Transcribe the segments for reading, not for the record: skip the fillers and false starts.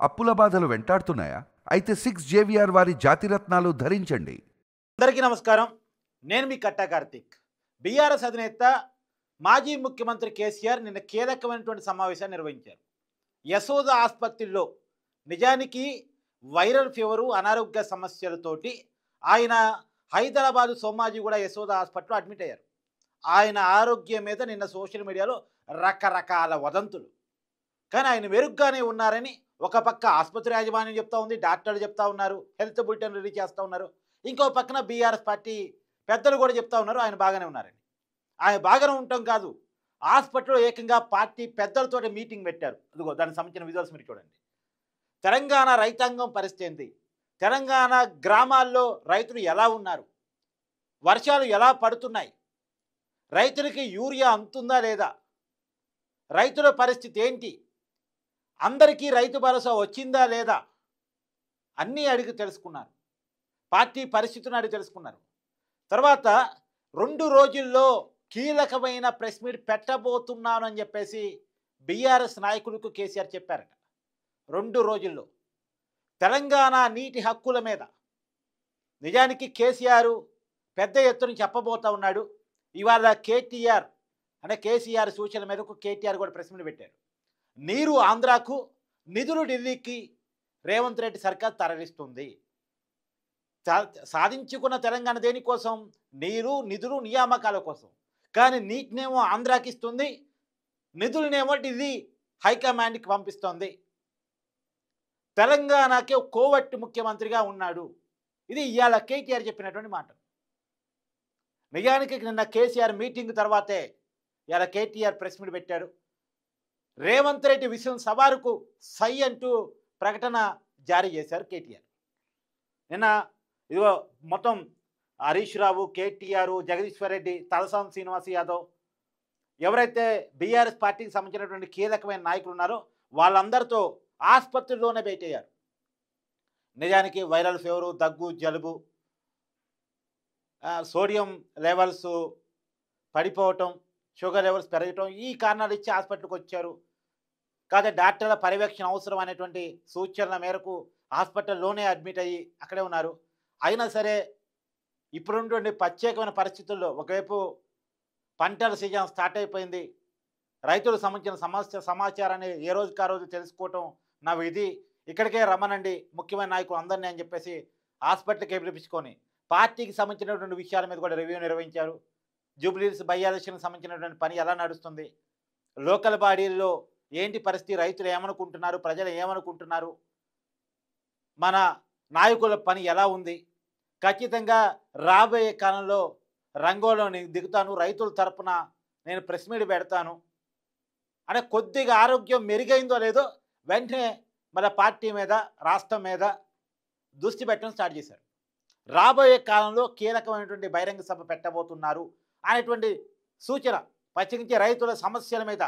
అప్పుల బాధలు వెంటాడుతున్నాయా? అయితే 6 జేవిఆర్ వారి జాతిరత్నాలు ధరించండి. అందరికీ నమస్కారం. నేను మీ కట్టా కార్తీక్. బీఆర్ఎస్ అధినేత మాజీ ముఖ్యమంత్రి కేసీఆర్ నిన్న కీలకమైనటువంటి సమావేశాన్ని నిర్వహించారు. యశోద ఆసుపత్రిలో నిజానికి వైరల్ ఫీవరు, అనారోగ్య సమస్యలతోటి ఆయన హైదరాబాదు సోమాజిగూడ యశోద హాస్పిటల్లో అడ్మిట్ అయ్యారు. ఆయన ఆరోగ్యం మీద నిన్న సోషల్ మీడియాలో రకరకాల వదంతులు. కానీ ఆయన మెరుగ్గానే ఉన్నారని ఒక పక్క ఆసుపత్రి యాజమాన్యం చెప్తా ఉంది, డాక్టర్లు చెప్తా ఉన్నారు, హెల్త్ బులెటిన్ రిలీజ్ చేస్తూ ఉన్నారు. ఇంకో పక్కన బీఆర్ఎస్ పార్టీ పెద్దలు కూడా చెప్తా ఉన్నారు ఆయన బాగానే ఉన్నారని. ఆయన బాగానే ఉండటం కాదు, హాస్పిటల్లో ఏకంగా పార్టీ పెద్దలతో మీటింగ్ పెట్టారు. అదిగో దానికి సంబంధించిన విజువల్స్ మీరు చూడండి. తెలంగాణ రైతాంగం పరిస్థితి ఏంటి, తెలంగాణ గ్రామాల్లో రైతులు ఎలా ఉన్నారు, వర్షాలు ఎలా పడుతున్నాయి, రైతులకి యూరియా అందుతుందా లేదా, రైతుల పరిస్థితి ఏంటి, అందరికీ రైతు భరోసా వచ్చిందా లేదా, అన్నీ అడిగి తెలుసుకున్నారు. పార్టీ పరిస్థితులను అడిగి తెలుసుకున్నారు. తర్వాత 2 రోజుల్లో కీలకమైన ప్రెస్ మీట్ పెట్టబోతున్నాను అని చెప్పేసి బీఆర్ఎస్ నాయకులకు కేసీఆర్ చెప్పారట. 2 రోజుల్లో తెలంగాణ నీటి హక్కుల మీద నిజానికి కేసీఆర్ పెద్ద ఎత్తున చెప్పబోతా ఉన్నాడు. ఇవాళ కేసీఆర్ సూచన మేరకు కేటీఆర్ కూడా ప్రెస్ మీట్ పెట్టారు. నీరు ఆంధ్రాకు, నిధులు ఢిల్లీకి రేవంత్ రెడ్డి సర్కార్ తరలిస్తుంది. సాధించుకున్న తెలంగాణ దేనికోసం? నీరు, నిధులు, నియామకాల కోసం. కానీ నీటినేమో ఆంధ్రాకి ఇస్తుంది, నిధులనేమో ఢిల్లీ హైకమాండ్కి పంపిస్తోంది. తెలంగాణకి కోవట్టి ముఖ్యమంత్రిగా ఉన్నాడు. ఇది ఇవాళ కేటీఆర్ చెప్పినటువంటి మాట. నిజానికి నిన్న కేసీఆర్ మీటింగ్ తర్వాతే ఇవాళ కేటీఆర్ ప్రెస్ మీట్ పెట్టాడు. రేవంత్ రెడ్డి విషయం సవారుకు సై అంటూ ప్రకటన జారీ చేశారు కేటీఆర్. నిన్న ఇదిగో మొత్తం హరీష్ రావు, కేటీఆర్, జగదీశ్వర్ రెడ్డి, తలసాని శ్రీనివాస్ యాదవ్, ఎవరైతే బీఆర్ఎస్ పార్టీకి సంబంధించినటువంటి కీలకమైన నాయకులు ఉన్నారో వాళ్ళందరితో ఆసుపత్రిలోనే భేటయ్యారు. నిజానికి వైరల్ ఫీవరు, దగ్గు, జలుబు, సోడియం లెవెల్స్ పడిపోవటం, షుగర్ లెవెల్స్ పెరగటం, ఈ కారణాలు ఇచ్చి హాస్పిటల్కి వచ్చారు. కాదే డాక్టర్ల పర్యవేక్షణ అవసరం అనేటువంటి సూచనల మేరకు హాస్పిటల్లోనే అడ్మిట్ అయ్యి అక్కడే ఉన్నారు. అయినా సరే ఇప్పుడున్నటువంటి ప్రత్యేకమైన పరిస్థితుల్లో ఒకవైపు పంటల సీజన్ స్టార్ట్ అయిపోయింది, రైతులకు సంబంధించిన సమాచారాన్ని ఏ రోజుకి ఆ రోజు తెలుసుకోవటం నా విధి, ఇక్కడికే రమ్మనండి ముఖ్యమైన నాయకులు అందరినీ అని చెప్పేసి హాస్పిటల్కి పిలిపించుకొని పార్టీకి సంబంధించినటువంటి విషయాల మీద కూడా రివ్యూ నిర్వహించారు. జూబ్లీహిల్స్ బై ఎలక్షన్కి సంబంధించినటువంటి పని ఎలా నడుస్తుంది, లోకల్ బాడీల్లో ఏంటి పరిస్థితి, రైతులు ఏమనుకుంటున్నారు, ప్రజలు ఏమనుకుంటున్నారు, మన నాయకుల పని ఎలా ఉంది, ఖచ్చితంగా రాబోయే కాలంలో రంగంలో దిగుతాను, రైతుల తరపున నేను ప్రెస్ మీట్ పెడతాను అంటే కొద్దిగా ఆరోగ్యం మెరుగైందో లేదో వెంటనే మన పార్టీ మీద, రాష్ట్రం మీద దృష్టి పెట్టడం స్టార్ట్ చేశారు. రాబోయే కాలంలో కీలకమైనటువంటి బహిరంగ సభ పెట్టబోతున్నారు అనేటువంటి సూచన, ప్రత్యేకించి రైతుల సమస్యల మీద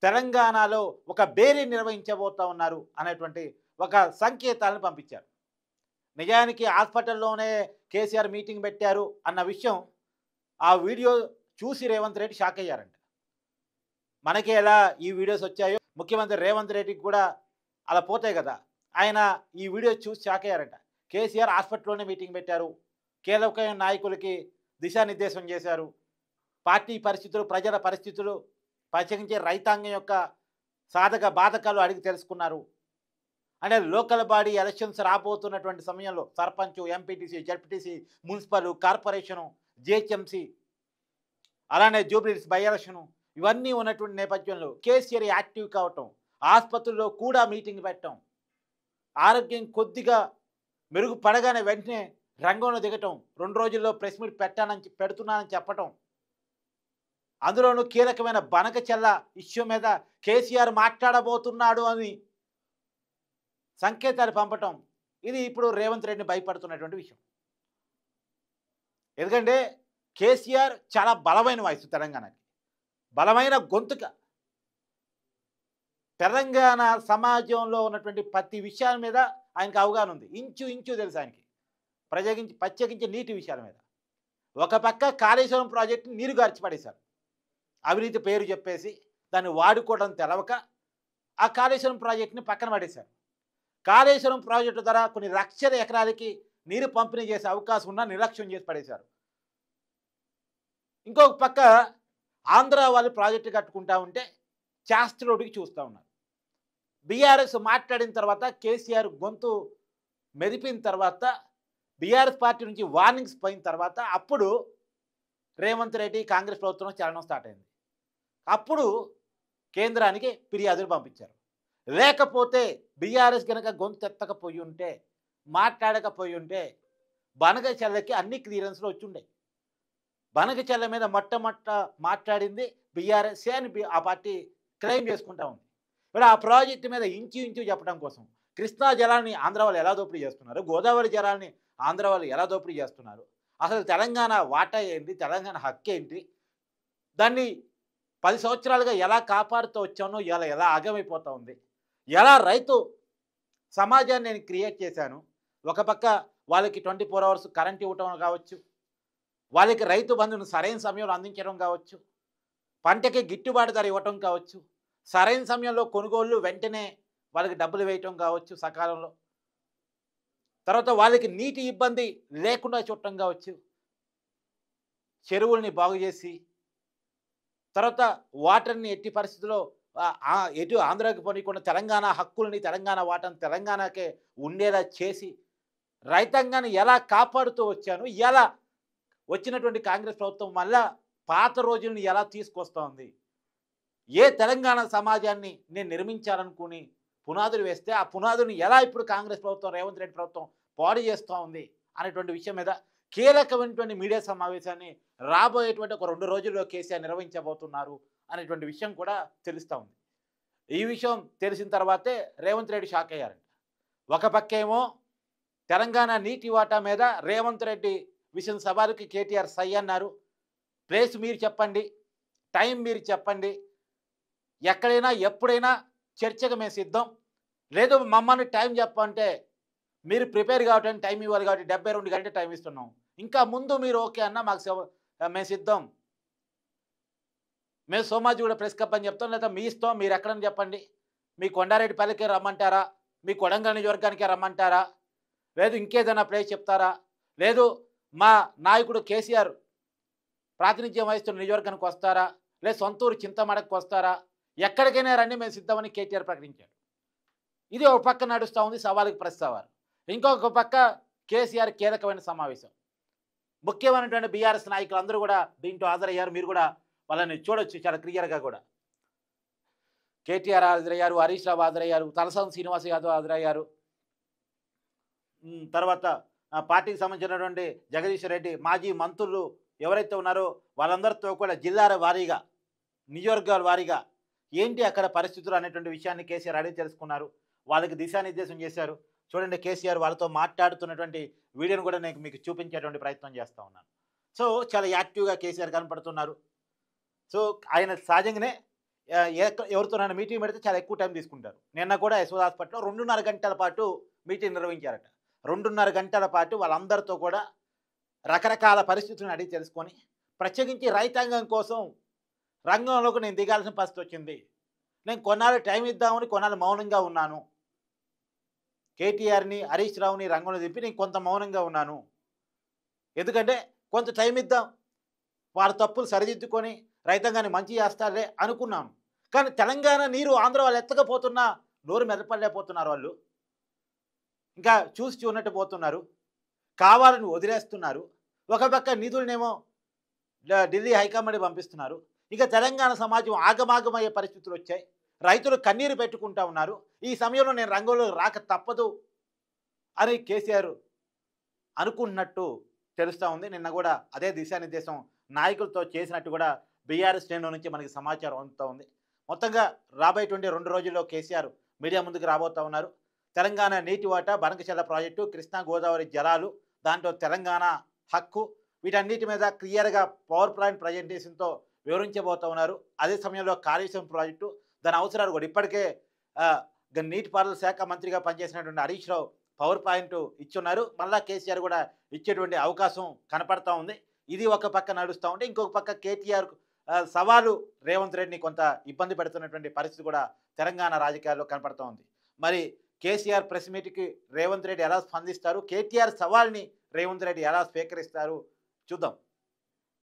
తెలంగాణలో ఒక బేరీ నిర్వహించబోతూ ఉన్నారు అనేటువంటి ఒక సంకేతాలను పంపించారు. నిజానికి హాస్పిటల్లోనే కేసీఆర్ మీటింగ్ పెట్టారు అన్న విషయం ఆ వీడియో చూసి రేవంత్ రెడ్డి షాక్ అయ్యారంట. మనకి ఎలా ఈ వీడియోస్ వచ్చాయో ముఖ్యమంత్రి రేవంత్ రెడ్డికి కూడా అలా పోతాయి కదా, ఆయన ఈ వీడియో చూసి షాక్ అయ్యారంట. కేసీఆర్ హాస్పిటల్లోనే మీటింగ్ పెట్టారు, కీలకమైన నాయకులకి దిశానిర్దేశం చేశారు, పార్టీ పరిస్థితులు, ప్రజల పరిస్థితులు, ప్రత్యేకించి రైతాంగం యొక్క సాధక బాధకాలు అడిగి తెలుసుకున్నారు. అంటే లోకల్ బాడీ ఎలక్షన్స్ రాబోతున్నటువంటి సమయంలో sarpanch, MPTC, ZPTC, municipal, corporation, GHMC, అలానే జూబ్లీహిల్స్ బై ఎలక్షను, ఇవన్నీ ఉన్నటువంటి నేపథ్యంలో కేసీఆర్ యాక్టివ్ కావటం, ఆసుపత్రుల్లో కూడా మీటింగ్ పెట్టడం, ఆరోగ్యం కొద్దిగా మెరుగుపడగానే వెంటనే రంగంలో దిగటం, 2 రోజుల్లో ప్రెస్ మీట్ పెడుతున్నానని చెప్పటం, అందులోనూ కీలకమైన బనకచెల్ల ఇష్యూ మీద కేసీఆర్ మాట్లాడబోతున్నాడు అని సంకేతాలు పంపటం, ఇది ఇప్పుడు రేవంత్ రెడ్డిని భయపడుతున్నటువంటి విషయం. ఎందుకంటే కేసీఆర్ చాలా బలమైన వాయిస్, తెలంగాణకి బలమైన గొంతుక. తెలంగాణ సమాజంలో ఉన్నటువంటి ప్రతి విషయాల మీద ఆయనకు అవగాహన ఉంది, ఇంచు తెలుసు ఆయనకి, ప్రత్యేకించి నీటి విషయాల మీద. ఒక పక్క కాళేశ్వరం ప్రాజెక్టుని నీరు గార్చి పడేశారు, అవినీతి పేరు చెప్పేసి దాన్ని వాడుకోవడం తెలవక ఆ కాళేశ్వరం ప్రాజెక్టుని పక్కన పడేశారు. కాళేశ్వరం ప్రాజెక్టు ద్వారా కొన్ని లక్షల ఎకరాలకి నీరు పంపిణీ చేసే అవకాశం ఉన్నా నిర్లక్ష్యం చేసి పడేశారు. ఇంకొక పక్క ఆంధ్ర వాళ్ళు ప్రాజెక్టు కట్టుకుంటా ఉంటే చేష్టలోడికి చూస్తూ ఉన్నారు. బీఆర్ఎస్ మాట్లాడిన తర్వాత కేసీఆర్ గొంతు మెదిపిన తర్వాత బీఆర్ఎస్ పార్టీ నుంచి వార్నింగ్స్ పోయిన తర్వాత అప్పుడు రేవంత్ రెడ్డి కాంగ్రెస్ ప్రభుత్వం చలనం స్టార్ట్ అయింది. అప్పుడు కేంద్రానికి ఫిర్యాదులు పంపించారు. లేకపోతే బీఆర్ఎస్ కనుక గొంతు ఎత్తకపోయి ఉంటే, మాట్లాడకపోయి ఉంటే బనగచెల్లకి అన్ని క్లియరెన్స్లు వచ్చుండే. బనగచెల్ల మీద మొట్టమొదట మాట్లాడింది బీఆర్ఎస్ అని ఆ పార్టీ క్లెయిమ్ చేసుకుంటా ఉంది. ఇప్పుడు ఆ ప్రాజెక్టు మీద ఇంచు చెప్పడం కోసం కృష్ణా జలాన్ని ఆంధ్ర వాళ్ళు ఎలా దోపిడీ చేస్తున్నారు, గోదావరి జలాన్ని ఆంధ్ర వాళ్ళు ఎలా దోపిడీ చేస్తున్నారు, అసలు తెలంగాణ వాటా ఏంటి, తెలంగాణ హక్కు ఏంటి, దాన్ని 10 సంవత్సరాలుగా ఎలా కాపాడుతూ వచ్చానో ఎలా ఆగమైపోతూ ఉంది, ఎలా రైతు సమాజాన్ని నేను క్రియేట్ చేశాను. ఒక పక్క వాళ్ళకి 24 అవర్స్ కరెంట్ ఇవ్వటం కావచ్చు, వాళ్ళకి రైతు బంధును సరైన సమయంలో అందించడం కావచ్చు, పంటకి గిట్టుబాటు ధర ఇవ్వటం కావచ్చు, సరైన సమయంలో కొనుగోళ్ళు వెంటనే వాళ్ళకి డబ్బులు వేయటం కావచ్చు సకాలంలో, తర్వాత వాళ్ళకి నీటి ఇబ్బంది లేకుండా చూడటం కావచ్చు, చెరువుల్ని బాగు చేసి, తర్వాత వాటర్ని ఎట్టి పరిస్థితుల్లో ఎటు ఆంధ్రాకి పోనీకుండా తెలంగాణ హక్కుల్ని, తెలంగాణ వాటను తెలంగాణకే ఉండేలా చేసి రైతాంగాన్ని ఎలా కాపాడుతూ వచ్చాను, ఎలా వచ్చినటువంటి కాంగ్రెస్ ప్రభుత్వం మళ్ళా పాత రోజుల్ని ఎలా తీసుకొస్తూ ఉంది, ఏ తెలంగాణ సమాజాన్ని నేను నిర్మించాలనుకుని పునాదులు వేస్తే ఆ పునాదుని ఎలా ఇప్పుడు కాంగ్రెస్ ప్రభుత్వం రేవంత్ రెడ్డి ప్రభుత్వం పాడు చేస్తూ ఉంది అనేటువంటి విషయం మీద కీలకమైనటువంటి మీడియా సమావేశాన్ని రాబోయేటువంటి ఒక 2 రోజుల్లో కేసీఆర్ నిర్వహించబోతున్నారు అనేటువంటి విషయం కూడా తెలుస్తూ ఉంది. ఈ విషయం తెలిసిన తర్వాతే రేవంత్ రెడ్డి షాక్ అయ్యారంట. ఒక పక్కేమో తెలంగాణ నీటి వాటా మీద రేవంత్ రెడ్డి విషయం సవాలుకి కేటీఆర్ సై అన్నారు. ప్లేస్ మీరు చెప్పండి, టైం మీరు చెప్పండి, ఎక్కడైనా ఎప్పుడైనా చర్చకు మేము సిద్ధం, లేదు మమ్మల్ని టైం చెప్పంటే మీరు ప్రిపేర్ కావడానికి టైం ఇవ్వాలి కాబట్టి 72 గంటలు టైం ఇస్తున్నాం, ఇంకా ముందు మీరు ఓకే అన్న మాకు మేము సిద్ధం, మేము సోమాజిగూడ ప్రెస్ క్లబ్ అని చెప్తాం, లేదా మీ ఇష్టం, మీరు ఎక్కడని చెప్పండి, మీ కొండారెడ్డిపల్లికే రమ్మంటారా, మీ కొడంగల్ నియోజకవర్గానికే రమ్మంటారా, లేదు ఇంకేదైనా ప్లేస్ చెప్తారా, లేదు మా నాయకుడు కేసీఆర్ ప్రాతినిధ్యం వహిస్తున్న నియోజకవర్గానికి వస్తారా, లేదు సొంతూరు చింతమడకు వస్తారా, ఎక్కడికైనా రండి మేము సిద్ధమని కేటీఆర్ ప్రకటించారు. ఇది ఒక పక్క నడుస్తూ ఉంది సవాలుకి ప్రస్తావారు. ఇంకొక పక్క కేసీఆర్ కీలకమైన సమావేశం, ముఖ్యమైనటువంటి బీఆర్ఎస్ నాయకులు అందరూ కూడా దీంట్లో హాజరయ్యారు. మీరు కూడా వాళ్ళని చూడొచ్చు చాలా క్లియర్గా కూడా. కేటీఆర్ హాజరయ్యారు, హరీష్ రావు హాజరయ్యారు, తలసాని శ్రీనివాస్ యాదవ్ హాజరయ్యారు, తర్వాత పార్టీకి సంబంధించినటువంటి జగదీష్ రెడ్డి, మాజీ మంత్రులు ఎవరైతే ఉన్నారో వాళ్ళందరితో కూడా జిల్లాల వారీగా, నియోజకవర్గాల వారీగా ఏంటి అక్కడ పరిస్థితులు అనేటువంటి విషయాన్ని కేసీఆర్ అడిగి తెలుసుకున్నారు. వాళ్ళకి దిశానిర్దేశం చేశారు. చూడండి, కేసీఆర్ వాళ్ళతో మాట్లాడుతున్నటువంటి వీడియోని కూడా నేను మీకు చూపించేటువంటి ప్రయత్నం చేస్తూ ఉన్నాను. సో చాలా యాక్టివ్గా కేసీఆర్ కనపడుతున్నారు. సో ఆయన సహజంగానే ఎవరితోనైనా మీటింగ్ పెడితే చాలా ఎక్కువ టైం తీసుకుంటారు. నిన్న కూడా యశోద హాస్పిటల్లో 2.5 గంటల పాటు మీటింగ్ నిర్వహించారట. 2.5 గంటల పాటు వాళ్ళందరితో కూడా రకరకాల పరిస్థితులను అడిగి తెలుసుకొని, ప్రత్యేకించి రైతాంగం కోసం రంగంలోకి నేను దిగాల్సిన పరిస్థితి వచ్చింది, నేను కొన్నాళ్ళు టైం ఇద్దామని కొన్నాళ్ళు మౌనంగా ఉన్నాను, కేటీఆర్ని హరీష్ రావుని రంగంలో దింపి నేను కొంత మౌనంగా ఉన్నాను, ఎందుకంటే కొంత టైం ఇద్దాం, వాళ్ళ తప్పులు సరిదిద్దుకొని రైతాంగాన్ని మంచి చేస్తారే అనుకున్నాను. కానీ తెలంగాణ నీరు ఆంధ్ర వాళ్ళు ఎత్తకపోతున్నా నోరు మెదపలేకపోతున్నారు. వాళ్ళు ఇంకా చూసినట్టు పోతున్నారు, కావాలని వదిలేస్తున్నారు. ఒక పక్క నిధులనేమో ఢిల్లీ హైకమాండ్ పంపిస్తున్నారు. ఇక తెలంగాణ సమాజం ఆగమాగమయ్యే పరిస్థితులు వచ్చాయి, రైతులు కన్నీరు పెట్టుకుంటా ఉన్నారు. ఈ సమయంలో నేను రంగంలో రాక తప్పదు అని కేసీఆర్ అనుకున్నట్టు తెలుస్తూ ఉంది. నిన్న కూడా అదే దిశానిర్దేశం నాయకులతో చేసినట్టు కూడా బీఆర్ఎస్ శ్రేణుల నుంచి మనకి సమాచారం అందుతూ ఉంది. మొత్తంగా రాబోయేటువంటి 2 రోజుల్లో కేసీఆర్ మీడియా ముందుకు రాబోతూ ఉన్నారు. తెలంగాణ నీటి వాటా, బనకచెర్ల ప్రాజెక్టు, కృష్ణా గోదావరి జలాలు, దాంట్లో తెలంగాణ హక్కు, వీటన్నిటి మీద క్లియర్గా పవర్ పాయింట్ ప్రజెంటేషన్తో వివరించబోతూ ఉన్నారు. అదే సమయంలో కాళేశ్వరం ప్రాజెక్టు, దాని అవసరాలు కూడా ఇప్పటికే నీటిపారుదల శాఖ మంత్రిగా పనిచేసినటువంటి హరీష్ రావు పవర్ పాయింట్ ఇచ్చున్నారు. మళ్ళా కేసీఆర్ కూడా ఇచ్చేటువంటి అవకాశం కనపడతా ఉంది. ఇది ఒక పక్క నడుస్తూ ఉంటే, ఇంకొక పక్క కేటీఆర్ సవాలు రేవంత్ రెడ్డిని కొంత ఇబ్బంది పెడుతున్నటువంటి పరిస్థితి కూడా తెలంగాణ రాజకీయాల్లో కనపడుతూ ఉంది. మరి కేసీఆర్ ప్రెస్ మీట్కి రేవంత్ రెడ్డి ఎలా స్పందిస్తారు, కేటీఆర్ సవాల్ని రేవంత్ రెడ్డి ఎలా స్వీకరిస్తారు చూద్దాం.